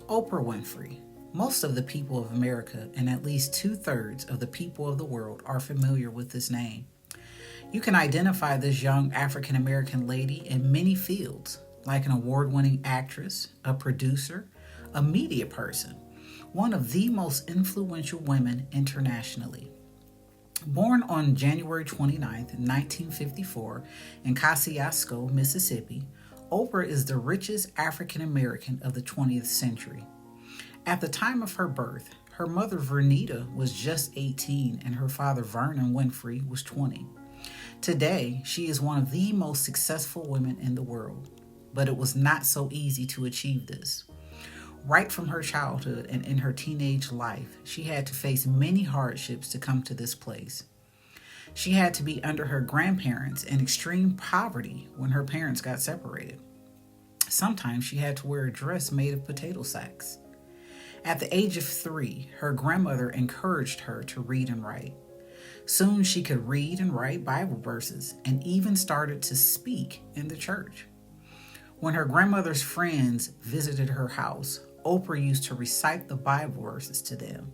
Oprah Winfrey. Most of the people of America and at least 2/3 of the people of the world are familiar with this name. You can identify this young African American lady in many fields, like an award winning actress, a producer, a media person, one of the most influential women internationally. Born on January 29, 1954, in Kosciuszko, Mississippi, Oprah is the richest African American of the 20th century. At the time of her birth, her mother Vernita was just 18 and her father Vernon Winfrey was 20. Today, she is one of the most successful women in the world, but it was not so easy to achieve this. Right from her childhood and in her teenage life, she had to face many hardships to come to this place. She had to be under her grandparents in extreme poverty when her parents got separated. Sometimes she had to wear a dress made of potato sacks. At the age of 3, her grandmother encouraged her to read and write. Soon she could read and write Bible verses and even started to speak in the church. When her grandmother's friends visited her house, Oprah used to recite the Bible verses to them.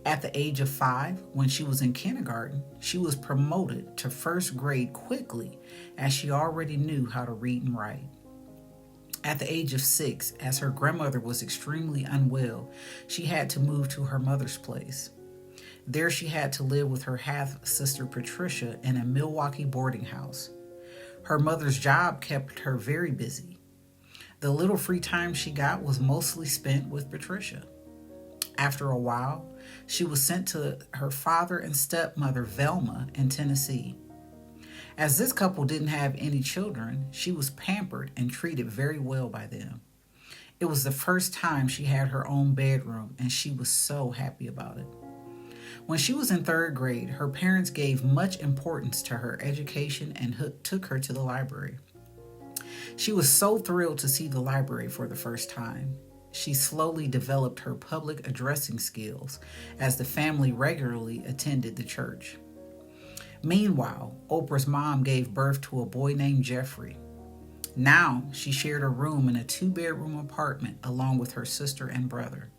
At the age of 5, when she was in kindergarten, she was promoted to first grade quickly as she already knew how to read and write. At the age of 6, as her grandmother was extremely unwell, she had to move to her mother's place. There she had to live with her half-sister Patricia in a Milwaukee boarding house. Her mother's job kept her very busy. The little free time she got was mostly spent with Patricia. After a while, she was sent to her father and stepmother Velma in Tennessee. As this couple didn't have any children, she was pampered and treated very well by them. It was the first time she had her own bedroom, and she was so happy about it. When she was in 3rd grade, her parents gave much importance to her education and took her to the library. She was so thrilled to see the library for the first time. She slowly developed her public addressing skills as the family regularly attended the church. Meanwhile, Oprah's mom gave birth to a boy named Jeffrey. Now she shared a room in a 2-bedroom apartment along with her sister and brother.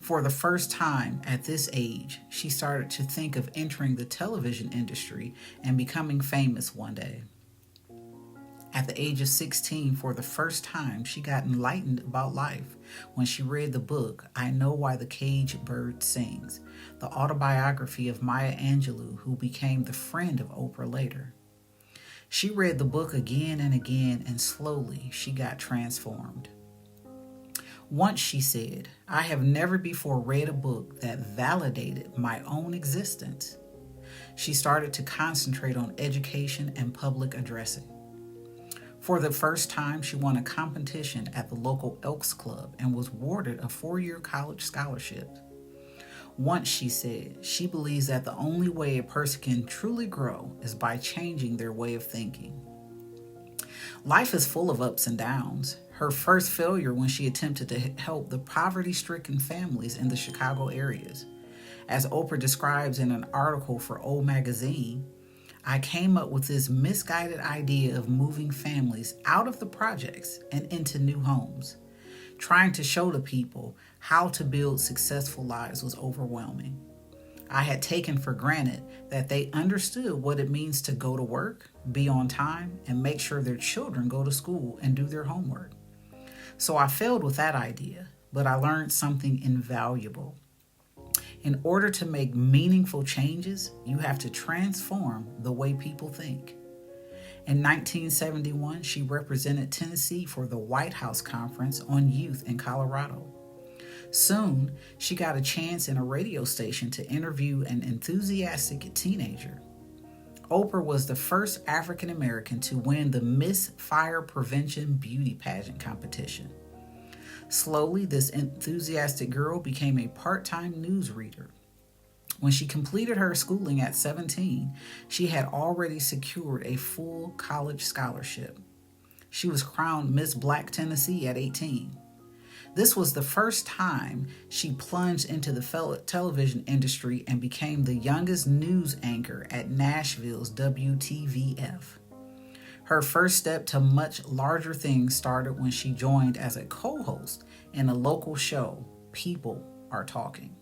For the first time at this age, she started to think of entering the television industry and becoming famous one day. At the age of 16, for the first time, she got enlightened about life when she read the book, I Know Why the Caged Bird Sings, the autobiography of Maya Angelou, who became the friend of Oprah later. She read the book again and again, and slowly she got transformed. Once she said, I have never before read a book that validated my own existence. She started to concentrate on education and public addressing. For the first time, she won a competition at the local Elks Club and was awarded a 4-year college scholarship. Once she said, she believes that the only way a person can truly grow is by changing their way of thinking. Life is full of ups and downs. Her first failure when she attempted to help the poverty-stricken families in the Chicago areas. As Oprah describes in an article for O Magazine, I came up with this misguided idea of moving families out of the projects and into new homes. Trying to show the people how to build successful lives was overwhelming. I had taken for granted that they understood what it means to go to work, be on time, and make sure their children go to school and do their homework. So I failed with that idea, but I learned something invaluable. In order to make meaningful changes, you have to transform the way people think. In 1971, she represented Tennessee for the White House Conference on Youth in Colorado. Soon, she got a chance in a radio station to interview an enthusiastic teenager. Oprah was the first African American to win the Miss Fire Prevention Beauty Pageant competition. Slowly, this enthusiastic girl became a part-time newsreader. When she completed her schooling at 17, she had already secured a full college scholarship. She was crowned Miss Black Tennessee at 18. This was the first time she plunged into the television industry and became the youngest news anchor at Nashville's WTVF. Her first step to much larger things started when she joined as a co-host In a local show, people are talking.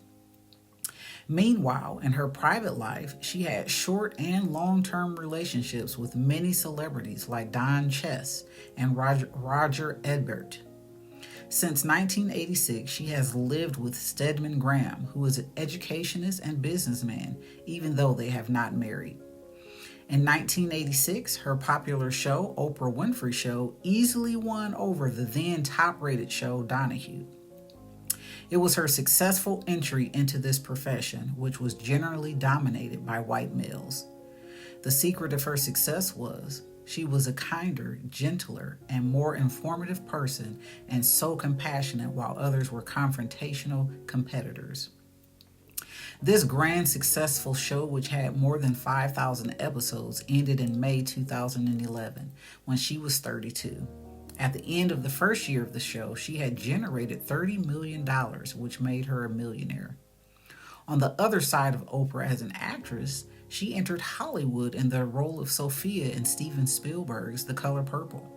Meanwhile, in her private life, she had short and long-term relationships with many celebrities like Don Chess and Roger Ebert. Since 1986, she has lived with Stedman Graham, who is an educationist and businessman, even though they have not married. In 1986, her popular show, Oprah Winfrey Show, easily won over the then top-rated show Donahue. It was her successful entry into this profession, which was generally dominated by white males. The secret of her success was she was a kinder, gentler, and more informative person, and so compassionate while others were confrontational competitors. This grand successful show, which had more than 5,000 episodes, ended in May 2011 when she was 32. At the end of the first year of the show, she had generated $30 million, which made her a millionaire. On the other side of Oprah as an actress, she entered Hollywood in the role of Sophia in Steven Spielberg's The Color Purple.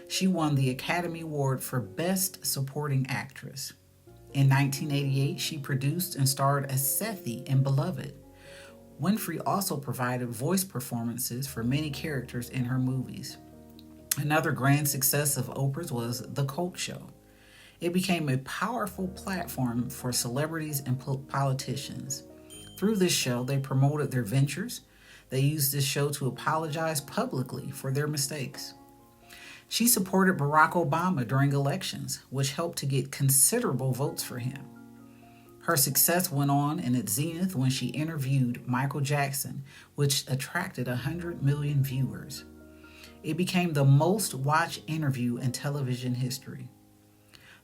She won the Academy Award for Best Supporting Actress. In 1988, she produced and starred as Sethi in Beloved. Winfrey also provided voice performances for many characters in her movies. Another grand success of Oprah's was The Coke Show. It became a powerful platform for celebrities and politicians. Through this show, they promoted their ventures. They used this show to apologize publicly for their mistakes. She supported Barack Obama during elections, which helped to get considerable votes for him. Her success went on in its zenith when she interviewed Michael Jackson, which attracted 100 million viewers. It became the most watched interview in television history.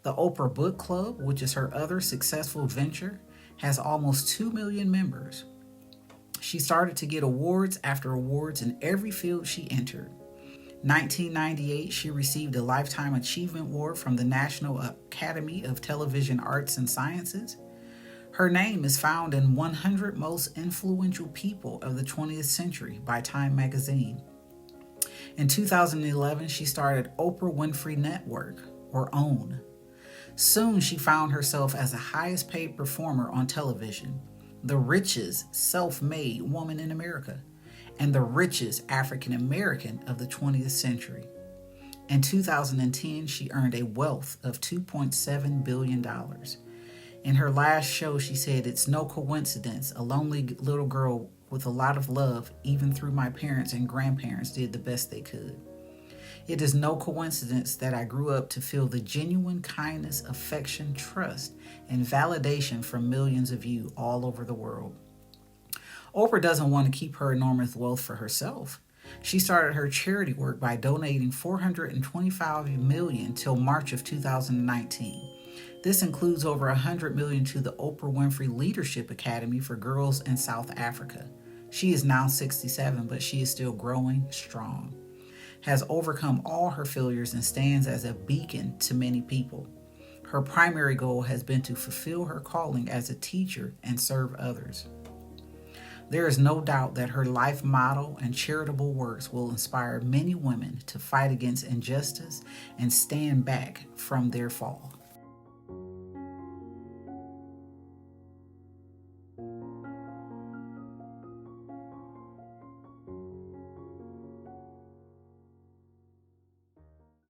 The Oprah Book Club, which is her other successful venture, has almost 2 million members. She started to get awards after awards in every field she entered. 1998, she received a Lifetime Achievement Award from the National Academy of Television Arts and Sciences. Her name is found in 100 Most Influential People of the 20th Century by Time magazine. In 2011, she started Oprah Winfrey Network, or OWN. Soon, she found herself as the highest paid performer on television, the richest self-made woman in America, and the richest African American of the 20th century. In 2010, she earned a wealth of $2.7 billion. In her last show, she said, "It's no coincidence a lonely little girl with a lot of love, even through my parents and grandparents, did the best they could. It is no coincidence that I grew up to feel the genuine kindness, affection, trust, and validation from millions of you all over the world." Oprah doesn't want to keep her enormous wealth for herself. She started her charity work by donating $425 million till March of 2019. This includes over $100 million to the Oprah Winfrey Leadership Academy for Girls in South Africa. She is now 67, but she is still growing strong, has overcome all her failures, and stands as a beacon to many people. Her primary goal has been to fulfill her calling as a teacher and serve others. There is no doubt that her life motto and charitable works will inspire many women to fight against injustice and stand back from their fall.